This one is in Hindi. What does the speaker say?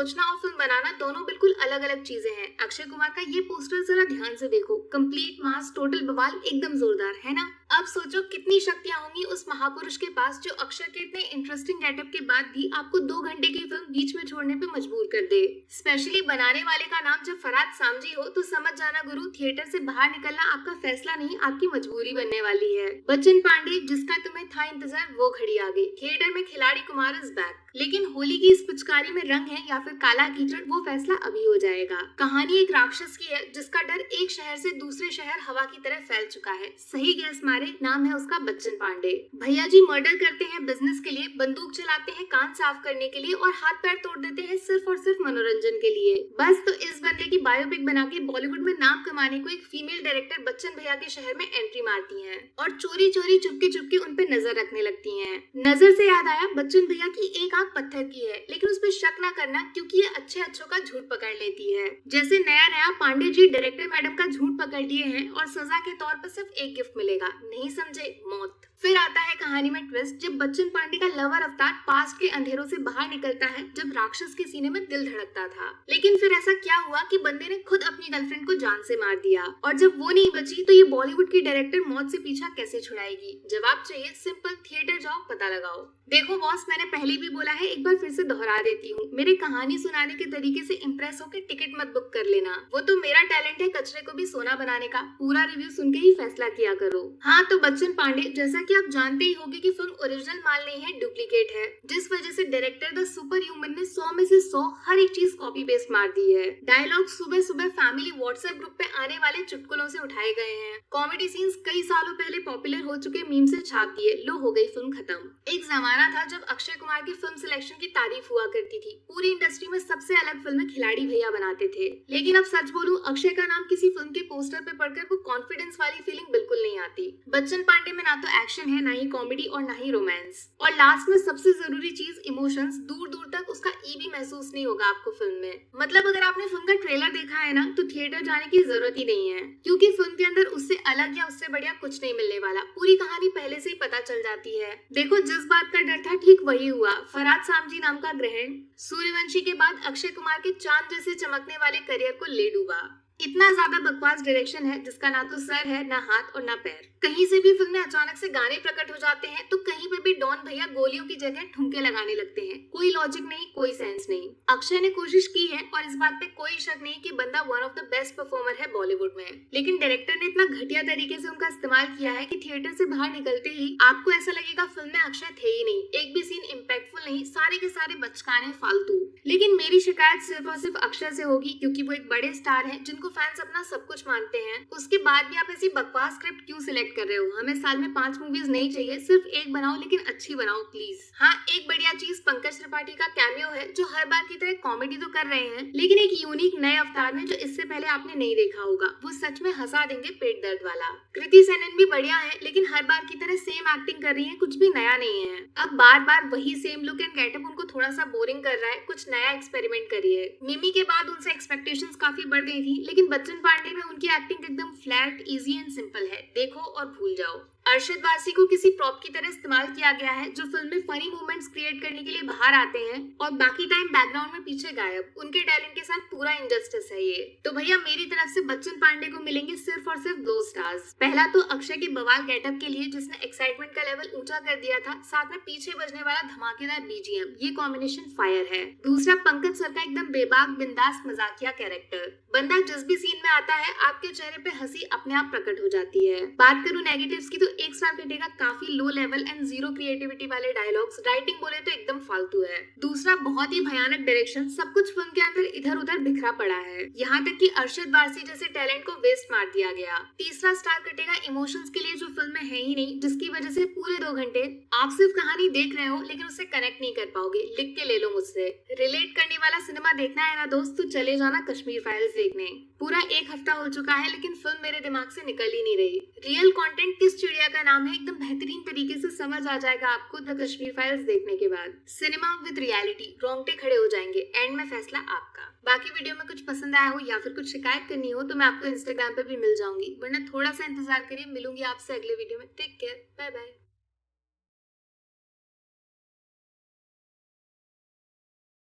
सोचना और फिल्म बनाना दोनों बिल्कुल अलग अलग चीजें हैं। अक्षय कुमार का ये पोस्टर जरा ध्यान से देखो, कंप्लीट मास, टोटल बवाल, एकदम जोरदार है ना। अब सोचो कितनी शक्तियां होंगी उस महापुरुष के पास जो अक्षय के इतने इंटरेस्टिंग गेटअप के बाद भी आपको 2 घंटे की फिल्म बीच में छोड़ने पे मजबूर कर दे। स्पेशली बनाने वाले का नाम जब फरहाद सामजी हो तो समझ जाना गुरु, थिएटर से बाहर निकलना आपका फैसला नहीं, आपकी मजबूरी बनने वाली है। बच्चन पांडे, जिसका तुम्हें था इंतजार, वो घड़ी आ गई। थिएटर में खिलाड़ी कुमार इज बैक। लेकिन होली की इस पिचकारी में रंग है या फिर काला कीचड़, वो फैसला अभी हो जाएगा। कहानी एक राक्षस की है जिसका डर एक शहर से दूसरे शहर हवा की तरह फैल चुका है। सही गैस मारे, नाम है उसका बच्चन पांडे। भैया जी मर्डर करते हैं बिजनेस के लिए, बंदूक चलाते हैं कान साफ करने के लिए और हाथ पैर तोड़ देते हैं सिर्फ और सिर्फ मनोरंजन के लिए। बस तो इस बंदे की बायोपिक बना के बॉलीवुड में नाम कमाने को एक फीमेल डायरेक्टर बच्चन भैया के शहर में एंट्री मारती है और चोरी चोरी चुपके चुपके उन पे नजर रखने लगती है। नजर से याद आया, बच्चन भैया की एक आंख पत्थर की है, लेकिन उस पर शक ना करना क्योंकि ये अच्छे अच्छों का झूठ पकड़ लेती है। जैसे नया नया पांडे जी डायरेक्टर मैडम का झूठ पकड़ लिए हैं और सजा के तौर पर सिर्फ एक गिफ्ट मिलेगा। नहीं समझे? मौत। फिर आता है कहानी में ट्विस्ट, जब बच्चन पांडे का लवर अवतार पास्ट के अंधेरों से बाहर निकलता है जब राक्षस के सीने में दिल धड़कता था। लेकिन फिर ऐसा क्या हुआ कि बंदे ने खुद अपनी गर्लफ्रेंड को जान से मार दिया, और जब वो नहीं बची तो ये बॉलीवुड की डायरेक्टर मौत से पीछा कैसे छुड़ाएगी? जवाब चाहिए? सिंपल, थिएटर जाओ, पता लगाओ। देखो बॉस, मैंने पहले भी बोला है, एक बार फिर से दोहरा देती हूँ, मेरे कहानी सुनाने के तरीके से इम्प्रेस होकर टिकट मत बुक कर लेना। वो तो मेरा टैलेंट है कचरे को भी सोना बनाने का। पूरा रिव्यू सुन के ही फैसला किया करो। हाँ तो बच्चन पांडे, जैसा कि आप जानते ही होंगे कि फिल्म ओरिजिनल माल नहीं है, डुप्लीकेट है, जिस वजह से डायरेक्टर द सुपर ह्यूमन ने 100 में से 100 हर एक चीज कॉपी पेस्ट मार दी है। डायलॉग सुबह सुबह फैमिली व्हाट्सएप ग्रुप पे आने वाले चुटकुलों से उठाए गए हैं। कॉमेडी सीन्स कई सालों पहले पॉपुलर हो चुके मीम से छाप दिए। लो, हो गई फिल्म खत्म। एक जमाना था जब अक्षय कुमार की फिल्म सिलेक्शन की तारीफ हुआ करती थी। पूरी इंडस्ट्री में सबसे अलग फिल्में खिलाड़ी भैया बनाते थे। लेकिन अब सच बोलूं, अक्षय का नाम किसी फिल्म के पोस्टर पे पढ़कर वो कॉन्फिडेंस वाली फीलिंग बिल्कुल नहीं आती। बच्चन पांडे में ना तो एक्शन है, ना ही कॉमेडी और ना ही रोमांस, और लास्ट में सबसे जरूरी चीज इमोशंस। दूर दूर तक उसका ई भी महसूस नहीं होगा आपको फिल्म में। मतलब अगर आपने फिल्म का ट्रेलर देखा है ना, तो थिएटर जाने की जरूरत ही नहीं है, क्योंकि फिल्म के अंदर उससे अलग या उससे बढ़िया कुछ नहीं मिलने वाला। पूरी कहानी पहले से ही पता चल जाती है। देखो, जिस बात का डर था ठीक वही हुआ। फरहाद सामजी नाम का ग्रहण सूर्यवंशी के बाद अक्षय कुमार के चांद जैसे चमकने वाले करियर को ले डूबा। इतना ज्यादा बकवास डायरेक्शन है जिसका ना तो सर है, ना हाथ और ना पैर। कहीं से भी फिल्म में अचानक से गाने प्रकट हो जाते हैं तो कहीं पे भी डॉन भैया गोलियों की जगह ठुमके लगाने लगते हैं। कोई लॉजिक नहीं, कोई सेंस नहीं। अक्षय ने कोशिश की है और इस बात पे कोई शक नहीं कि बंदा one of the best performer है बॉलीवुड में, लेकिन डायरेक्टर ने इतना घटिया तरीके से उनका इस्तेमाल किया है कि थिएटर से बाहर निकलते ही आपको ऐसा लगेगा फिल्म में अक्षय थे ही नहीं। एक भी सीन इम्पैक्टफुल नहीं, सारे के सारे बचकाने, फालतू। लेकिन मेरी शिकायत सिर्फ और सिर्फ अक्षय से होगी, क्योंकि वो एक बड़े स्टार हैं जिनको फैंस अपना सब कुछ मानते हैं। उसके बाद भी आप ऐसी बकवास स्क्रिप्ट क्यों सिलेक्ट कर रहे हो? हमें साल में 5 मूवीज नहीं चाहिए, सिर्फ एक बनाओ, लेकिन अच्छी बनाओ प्लीज। हाँ, एक बढ़िया चीज पंकज त्रिपाठी का कैमियो है, जो हर बार की तरह कॉमेडी तो कर रहे हैं, लेकिन एक यूनिक नए अवतार में जो इससे पहले आपने नहीं देखा होगा। वो सच में हंसा देंगे, पेट दर्द वाला। कृति सेनन भी बढ़िया है, लेकिन हर बार की तरह सेम एक्टिंग कर रही है, कुछ भी नया नहीं है। अब बार बार वही सेम लुक एंड गेटअप उनको थोड़ा सा बोरिंग कर रहा है। कुछ नया एक्सपेरिमेंट करिए। मिमी के बाद उनसे एक्सपेक्टेशंस काफी बढ़ गई थी, लेकिन बच्चन पांडे में उनकी एक्टिंग एकदम फ्लैट, इजी एंड सिंपल है। देखो और भूल जाओ। अरशद वारसी को किसी प्रॉप की तरह इस्तेमाल किया गया है, जो फिल्म में फनी मोमेंट्स क्रिएट करने के लिए बाहर आते हैं और बाकी टाइम बैकग्राउंड में पीछे गायब। उनके टैलेंट के साथ पूरा इनजस्टिस है ये। तो भैया मेरी तरफ से बच्चन पांडे को मिलेंगे सिर्फ और सिर्फ 2 स्टार्स। पहला तो अक्षय के बवाल गेटअप के लिए, जिसने एक्साइटमेंट का लेवल ऊंचा कर दिया था, साथ में पीछे बजने वाला धमाकेदार बीजीएम, ये कॉम्बिनेशन फायर है। दूसरा पंकज सर का एकदम बेबाक, बिंदास, मजाकिया कैरेक्टर। बंदा जिस भी सीन में आता है आपके चेहरे पे हंसी अपने आप प्रकट हो जाती है। बात करूं नेगेटिव्स की, तो 1 स्टार कटेगा काफी low level and zero creativity वाले डायलॉग्स। राइटिंग बोले तो एकदम फालतू है। दूसरा बहुत ही भयानक डायरेक्शन, सब कुछ फिल्म के अंदर इधर उधर बिखरा पड़ा है, यहाँ तक कि अरशद वारसी जैसे टैलेंट को वेस्ट मार दिया गया। तीसरा स्टार कटेगा इमोशंस के लिए, जो फिल्म में है ही नहीं, जिसकी वजह से पूरे 2 घंटे आप सिर्फ कहानी देख रहे हो लेकिन उससे कनेक्ट नहीं कर पाओगे। लिख के ले लो मुझसे। रिलेट करने वाला सिनेमा देखना है ना दोस्त, तो चले जाना कश्मीर फाइल्स देखने। पूरा 1 हफ्ता हो चुका है लेकिन फिल्म मेरे दिमाग से निकल ही नहीं रही। रियल कंटेंट किस चिड़िया का नाम है, एकदम बेहतरीन तरीके से समझ आ जाएगा आपको द कश्मीर फाइल्स देखने के बाद। सिनेमा विद रियलिटी, रोंगटे खड़े हो जाएंगे। एंड में फैसला आपका। बाकी वीडियो में कुछ पसंद आया हो या फिर कुछ शिकायत करनी हो तो मैं आपको इंस्टाग्राम पे भी मिल जाऊंगी, वरना थोड़ा सा इंतजार करिए। मिलूंगी आपसे अगले वीडियो में। Take care, bye bye.